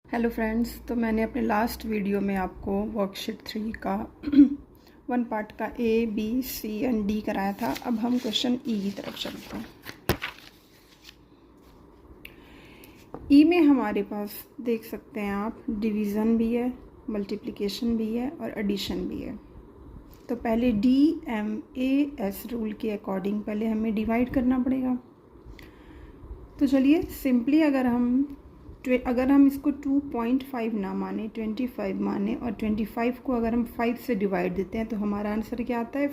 Hello friends, तो मैंने अपने लास्ट वीडियो में आपको वर्कशीट 3 का 1 पार्ट का A B C and D कराया था। अब हम क्वेश्चन ई की तरफ चलते हैं। ई में हमारे पास देख सकते हैं आप, डिवीज़न भी है, मल्टीप्लिकेशन भी है और एडिशन भी है। तो पहले DMAS रूल के अकॉर्डिंग पहले हमें डिवाइड करना पड़ेगा। तो चलिए सिंपली अगर हम इसको 2.5 ना माने, 25 माने और 25 को अगर हम 5 से डिवाइड देते हैं तो हमारा आंसर क्या आता है?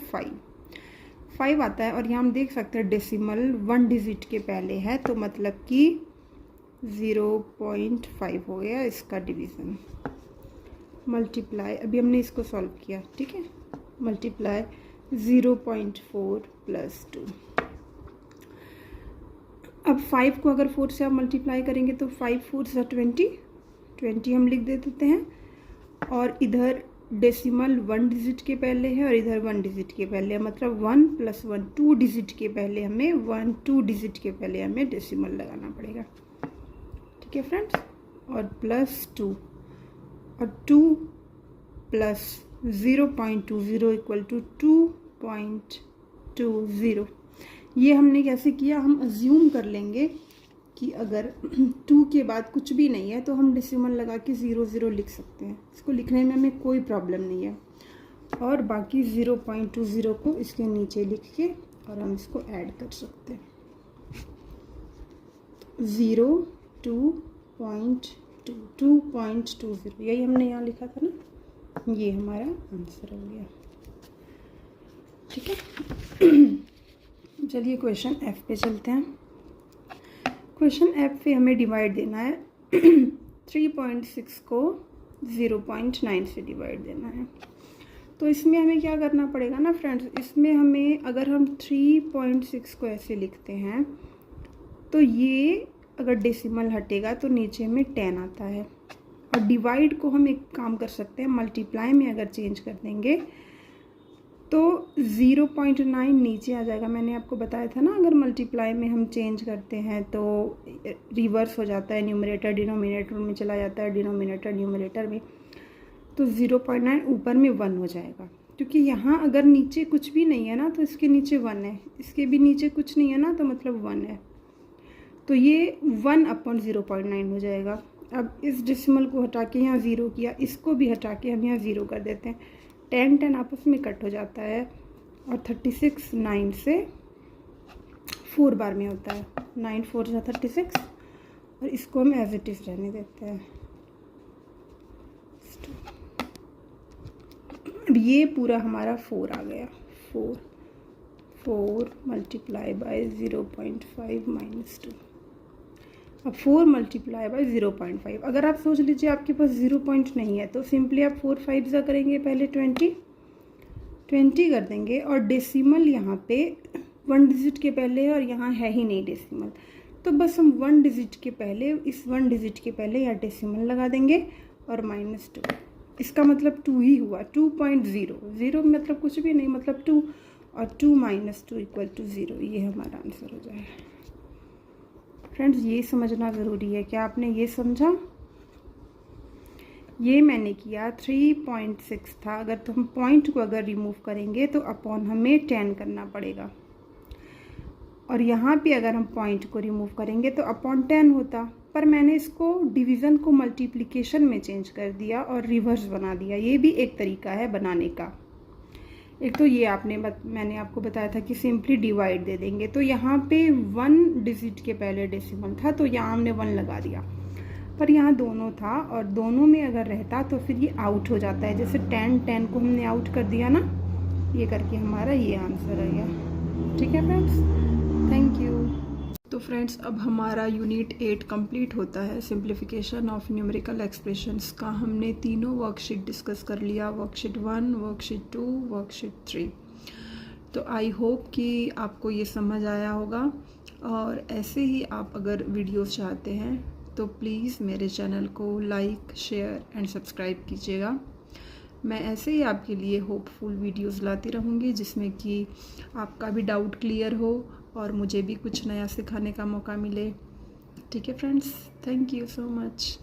5 आता है। और यहाँ हम देख सकते हैं डेसिमल 1 डिजिट के पहले है, तो मतलब कि 0.5 हो गया इसका डिवीज़न। मल्टीप्लाई, अभी हमने इसको सॉल्व किया, ठीक है। मल्टीप्लाई 0.4 + 2। अब 5 को अगर 4 से आप मल्टीप्लाई करेंगे तो 5 4 = 20 हम लिख देते हैं। और इधर डेसिमल 1 डिजिट के पहले है और इधर 1 डिजिट के पहले है, मतलब 1 + 1 2 डिजिट के पहले हमें 2 डिजिट के पहले हमें डेसिमल लगाना पड़ेगा, ठीक है फ्रेंड्स। और +2 और 2 + 0.20 = 2.20। ये हमने कैसे किया? हम अज्यूम कर लेंगे कि अगर 2 के बाद कुछ भी नहीं है तो हम डेसिमल लगा के 0 लिख सकते हैं। इसको लिखने में हमें कोई प्रॉब्लम नहीं है। और बाकी 0.20 को इसके नीचे लिख के और हम इसको ऐड कर सकते हैं। 2.20 यही हमने यहाँ लिखा था ना, ये हमारा आंसर हो गया, ठीक है। चलिए क्वेश्चन F पे चलते हैं। क्वेश्चन F पे हमें डिवाइड देना है 3.6 को 0.9 से डिवाइड देना है। तो इसमें हमें क्या करना पड़ेगा ना फ्रेंड्स, इसमें हमें अगर हम 3.6 को ऐसे लिखते हैं तो ये अगर डेसिमल हटेगा तो नीचे में 10 आता है। और डिवाइड को हम एक काम कर सकते हैं, मल्टीप्लाई में अगर चेंज कर देंगे तो 0.9 नीचे आ जाएगा। मैंने आपको बताया था ना, अगर मल्टीप्लाई में हम चेंज करते हैं तो रिवर्स हो जाता है, न्यूमरेटर डिनोमिनेटर में चला जाता है, डिनोमिनेटर न्यूमरेटर में। तो 0.9 ऊपर में 1 हो जाएगा, क्योंकि यहाँ अगर नीचे कुछ भी नहीं है ना तो इसके नीचे 1 है, इसके भी नीचे कुछ नहीं है ना तो मतलब 1 है। तो ये 1/0.9 हो जाएगा। अब इस डेसिमल को हटा के यहाँ 0 किया, इसको भी हटा के हम यहाँ 0 कर देते हैं। 10 आपस में कट हो जाता है और 36 9 से 4 बार में होता है। 9 4 = 36 और इसको हम एज इट इज़ रहने देते हैं। अब ये पूरा हमारा 4 आ गया। 4 × 0.5 - 2। अब 4 × 0.5। अगर आप सोच लीजिए आपके पास 0 पॉइंट नहीं है तो सिंपली आप 4 5 करेंगे, पहले 20 कर देंगे। और डेसिमल यहाँ पे 1 डिजिट के पहले है और यहाँ है ही नहीं डेसिमल, तो बस हम 1 डिजिट के पहले, इस 1 डिजिट के पहले यहाँ डेसिमल लगा देंगे और -2। इसका मतलब 2 ही हुआ। 2.0 0 मतलब कुछ भी नहीं, मतलब 2 और 2 - 2 = 0। ये हमारा आंसर हो जाएगा। फ्रेंड्स ये समझना ज़रूरी है। क्या आपने ये समझा? ये मैंने किया 3.6 था, अगर तो हम पॉइंट को अगर रिमूव करेंगे तो अपॉन हमें 10 करना पड़ेगा। और यहाँ पे अगर हम पॉइंट को रिमूव करेंगे तो अपॉन 10 होता, पर मैंने इसको डिवीज़न को मल्टीप्लिकेशन में चेंज कर दिया और रिवर्स बना दिया। ये भी एक तरीका है बनाने का। एक तो ये मैंने आपको बताया था कि सिंपली डिवाइड दे देंगे, तो यहाँ पे 1 डिजिट के पहले डेसिमल था तो यहाँ हमने 1 लगा दिया, पर यहाँ दोनों था और दोनों में अगर रहता तो फिर ये आउट हो जाता है। जैसे 10 को हमने आउट कर दिया ना, ये करके हमारा ये आंसर आ गया, ठीक है फ्रेंड्स। Thank you. तो फ्रेंड्स अब हमारा यूनिट 8 कंप्लीट होता है। सिंप्लीफिकेशन ऑफ न्यूमेरिकल एक्सप्रेशंस का हमने तीनों वर्कशीट डिस्कस कर लिया, वर्कशीट 1, वर्कशीट 2, वर्कशीट 3। तो आई होप कि आपको ये समझ आया होगा। और ऐसे ही आप अगर वीडियोस चाहते हैं तो प्लीज़ मेरे चैनल को लाइक, शेयर एंड सब्सक्राइब कीजिएगा। मैं ऐसे ही आपके लिए होपफुल वीडियोस लाती रहूँगी जिसमें कि आपका भी डाउट क्लियर हो और मुझे भी कुछ नया सिखाने का मौका मिले। ठीक है friends, thank you so much.